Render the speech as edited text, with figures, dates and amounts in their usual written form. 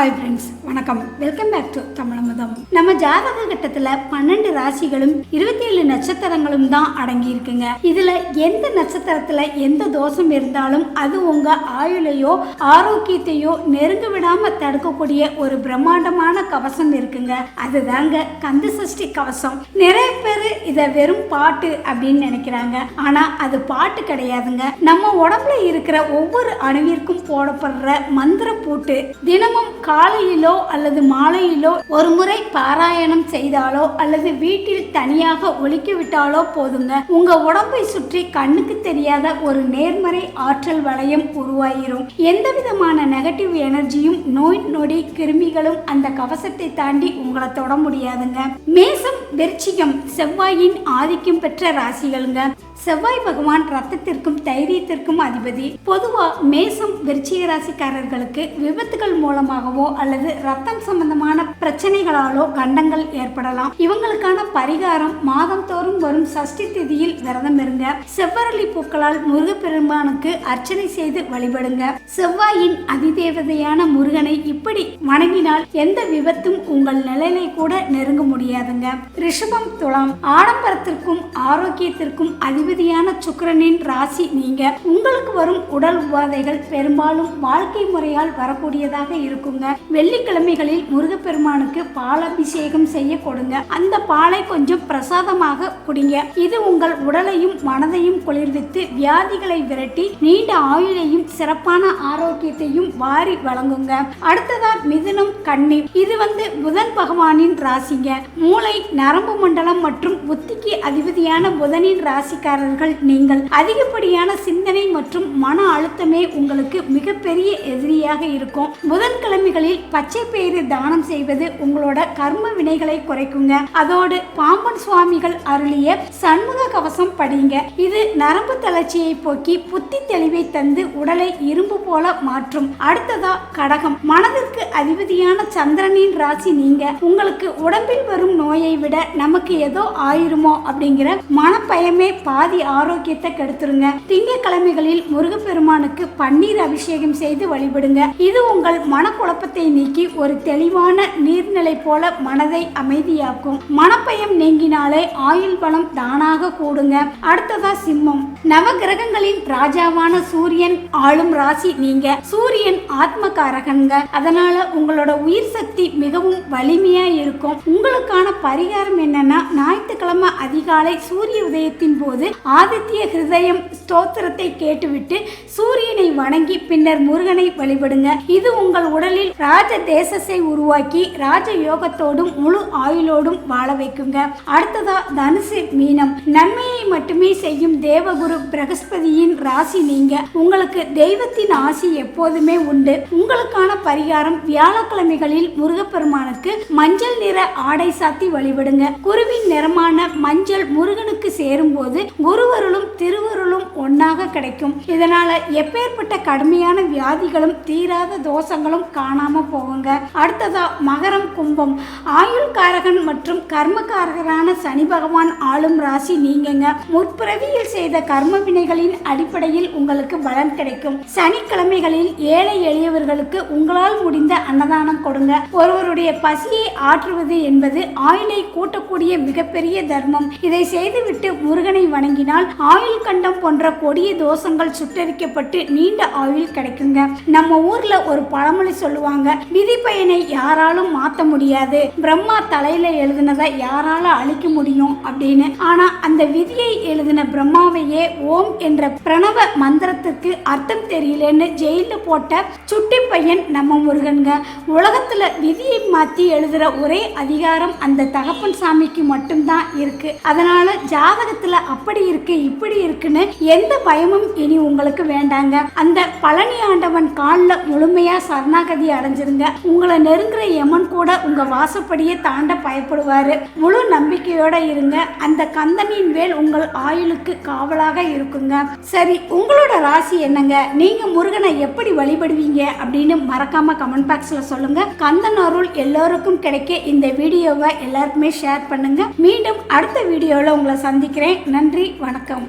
Hi friends, வணக்கம். Welcome back to Tamizhamudham. நம்ம ஜாதக கட்டத்தில் 12 ராசிகளும் 27 நட்சத்திரங்களும் தான் அடங்கி இருக்குங்க. இதுல எந்த நட்சத்திரத்துல எந்த தோஷம் இருந்தாலும் அது உங்க ஆயுளையோ ஆரோக்கியத்தையோ நெருங்க விடாம தடுக்கக்கூடிய ஒரு பிரம்மாண்டமான கவசம் இருக்குங்க. அதுதாங்க கந்த சஷ்டி கவசம். நிறைய பேர் இதை வெறும் பாட்டு அப்படின்னு நினைக்கிறாங்க. ஆனா அது பாட்டு கிடையாதுங்க. நம்ம உடம்புல இருக்கிற ஒவ்வொரு அணுவிற்கும் போடப்படுற மந்திர பூட்டு. தினமும் காலையிலோ அல்லது மாலையிலோ ஒரு முறை பாராயணம் செய்தாலோ அல்லது வீட்டில் தனியாக ஒலிக்க விட்டாலோ போதுங்க, உங்க உடம்பை சுற்றி கண்ணுக்கு தெரியாத ஒரு நேர்மறை ஆற்றல் வளையம் உருவாயிரும். எந்த விதமான நெகட்டிவ் எனர்ஜியும் நோய் நொடி கிருமிகளும் அந்த கவசத்தை தாண்டி உங்களை தொட முடியாதுங்க. மேசம், விருச்சிகம் செவ்வாயின் ஆதிக்கம் பெற்ற ராசிகளுங்க. செவ்வாய் பகவான் ரத்தத்திற்கும் தைரியத்திற்கும் அதிபதி. பொதுவா மேசம் விருச்சிக ராசிக்காரர்களுக்கு விபத்துகள் மூலமாகவோ அல்லது ரத்தம் சம்பந்தமான பிரச்சனைகளாலோ கண்டங்கள் ஏற்படலாம். இவங்களுக்கான பரிகாரம் மாதம் தோறும் வரும் சஷ்டி திதியில் விரதம் இருங்க. செவ்வரளி பூக்களால் முருகப்பெருமானுக்கு அர்ச்சனை செய்து வழிபடுங்க. செவ்வாயின் அதிதேவதையான முருகனை இப்படி வணங்கினால் எந்த விபத்தும் உங்கள் நிலையை கூட நெருங்க முடியாதுங்க. ரிஷபம், துலாம். ஆடம்பரத்திற்கும் ஆரோக்கியத்திற்கும் அதிபதியான சுக்கிரனின் ராசி நீங்க. உங்களுக்கு வரும் உடல் உபாதைகள் பெரும்பாலும் வாழ்க்கை முறையால் வரக்கூடியதாக இருக்குங்க. வெள்ளிக்கிழமைகளில் முருகப்பெருமானுக்கு பாலாபிஷேகம் செய்ய கொடுங்க. அந்த பாலை கொஞ்சம் பிரசாதமாக குடிங்க. இது உங்கள் உடலையும் மனதையும் குளிர்வித்து வியாதிகளை விரட்டி நீண்ட ஆயுளையும் சிறப்பான ஆரோக்கியத்தையும் வாரி வழங்குங்க. அடுத்ததா மிதுனம், கன்னி. இது புதன் பகவானின் ராசிங்க. மூளை, நரம்பு மண்டலம் மற்றும் புத்திக்கு அதிபதியான புதனின் ராசிக்காரர்கள் நீங்கள். அதிகப்படியான சிந்தனை மற்றும் மன அழுத்தமே உங்களுக்கு மிகப்பெரிய எதிரியாக இருக்கும். புதன்கிழமைகளில் பச்சை பயிறு தானம் செய்வது உங்களோட கர்ம வினைகளை குறைக்குங்க. அதோடு பாம்பன் சுவாமிகள் அருளிய சண்முக கவசம் படிங்க. இது நரம்பு தளர்ச்சியை போக்கி புத்தி தெளிவை தந்து உடலை இரும்பு போல மாற்றும். அடுத்ததா கடகம். மனதிற்கு அதிபதியான சந்திரனின் ராசி நீங்க. உங்களுக்கு உடம்பில் வரும் நோயை விட நமக்கு ஏதோ ஆயிருமோ அப்படிங்கிற மனப்பயமே பாதி ஆரோக்கியத்தை கெடுத்துருங்க. திங்கட்கிழமைகளில் முருகப்பெருமானுக்கு பன்னீர் அபிஷேகம் செய்து வழிபடுங்க. இது உங்கள் மனக்குழப்பத்தை நீக்கி ஒரு தெளிவான நீர்நிலை போல மனதை அமைதியாக்கும். மனப்பயம் நீங்கினாலே ஆயுள் பலம் தானாக கூடுங்க. அடுத்ததா சிம்மம். நவகிரகங்களின் ராஜாவான சூரியன் ஆளும் ராசி நீங்க. சூரியன் ஆத்மகாரகங்க. அதனால உங்களோட உயிர் சக்தி மிகவும் வலிமையா இருக்கும். உங்களுக்கான பரிகாரம் என்னன்னா, ஞாயிற்றுக்கிழமை அதிகாலை சூரிய உதயத்தின் போது ஆதித்ய ஹிருதயம் ஸ்தோத்திரத்தை கேட்டுவிட்டு சூரியனை வணங்கி பின்னர் முருகனை வழிபடுங்க. இது உங்கள் உடலில் ராஜ தேசத்தை உருவாக்கி ராஜ யோகத்தோடும் முழு ஆயுளோடும் வாழ வைக்குங்க. அடுத்ததா தனுசு, மீனம். நன்மையை மட்டுமே செய்யும் தேவகுரு பிரகஸ்பதியின் ராசி நீங்க. உங்களுக்கு தெய்வத்தின் ஆசி எப்போதுமே உண்டு. உங்களுக்கான பரிகாரம் வியாழக்கிழமைகளில் முருகப்பெருமானுக்கு மஞ்சள் நிற ஆடை சாத்தி வழிபடுங்க. குருவின் நிறமான மஞ்சள் முருகனுக்கு சேரும் போது குருவருளும் திருவருளும் ஒன்னாக கிடைக்கும். இதனால எப்பேற்பட்ட கடுமையான வியாதிகளும் தீராத தோஷங்களும் காணாம போகுங்க. அடுத்ததா மகரம், கும்பம். ஆயுள் காரகன் மற்றும் கர்மகாரகரான சனி பகவான் ஆளும் ராசி நீங்கங்க. முற்பிறவியில் செய்த கர்ம வினைகளின் அடிப்படையில் உங்களுக்கு பலன் கிடைக்கும். சனிக்கிழமைகளில் ஏழை எளியவர்களுக்கு உங்களால் முடிந்த அன்னதானம் கொடுங்க. ஒருவருடைய பசியை ஆற்றுவது என்பது ஆயுளை கூட்டக்கூடிய மிகப்பெரிய தர்மம். இதை செய்துவிட்டு முருகனை வணங்கினால் ஆயுள் கண்டம் போன்ற கொடிய தோஷங்கள் சுட்டரிக்கப்பட்டு நீண்ட ஆயுள் கிடைக்குங்க. நம்ம ஊர்ல ஒரு பழமொழி சொல்லுவாங்க, விதி பயனை யாராலும் மாற்ற முடியாது, பிரம்மா தலையில எழுதினதை யாரால அழிக்க முடியும் அப்படின்னு. ஆனா அந்த விதியை எழுதின பிரம்மாவையே ஓம் என்ற பிரணவ மந்திரத்துக்கு அர்த்தம் தெரியலன்னு ஜெயில போட்ட சுட்டி பையன் நம்ம முருகன்க. உலகத்துல விதியை மாத்தி எழுதுற ஒரே அதிகாரம் அந்த தகப்பன் சாமிக்கு மட்டும்தான் இருக்கு. அதனால ஜாதகத்துல அப்படி இருக்கு இப்படி இருக்குன்னு எந்த பயமும் இனி உங்களுக்கு வேண்டாங்க. அந்த பழனி ஆண்டவன் காலில் முழுமையா சரணாகதி அடைஞ்சிருங்க. உங்களை நெருங்குற யமன் கூட உங்க வாசப்படியே தாண்ட பயப்படுவாரு. முழு நம்பிக்கையோட இருங்க. அந்த கந்தனின் வேல் உங்கள் ஆயுளுக்கு காவலாக இருக்குங்க. சரி, உங்களோட ராசி என்னங்க? நீங்க முருகனை எப்படி வழிபடுவீங்க அப்படின்னு மறக்காம கமெண்ட் பாக்ஸ்ல சொல்லுங்க. கந்தன் அருள் எல்லோருக்கும் கிடைக்க இந்த வீடியோவை எல்லாருக்குமே ஷேர் பண்ணுங்க. மீண்டும் அடுத்த வீடியோல உங்களை சந்திக்கிறேன். நன்றி, வணக்கம்.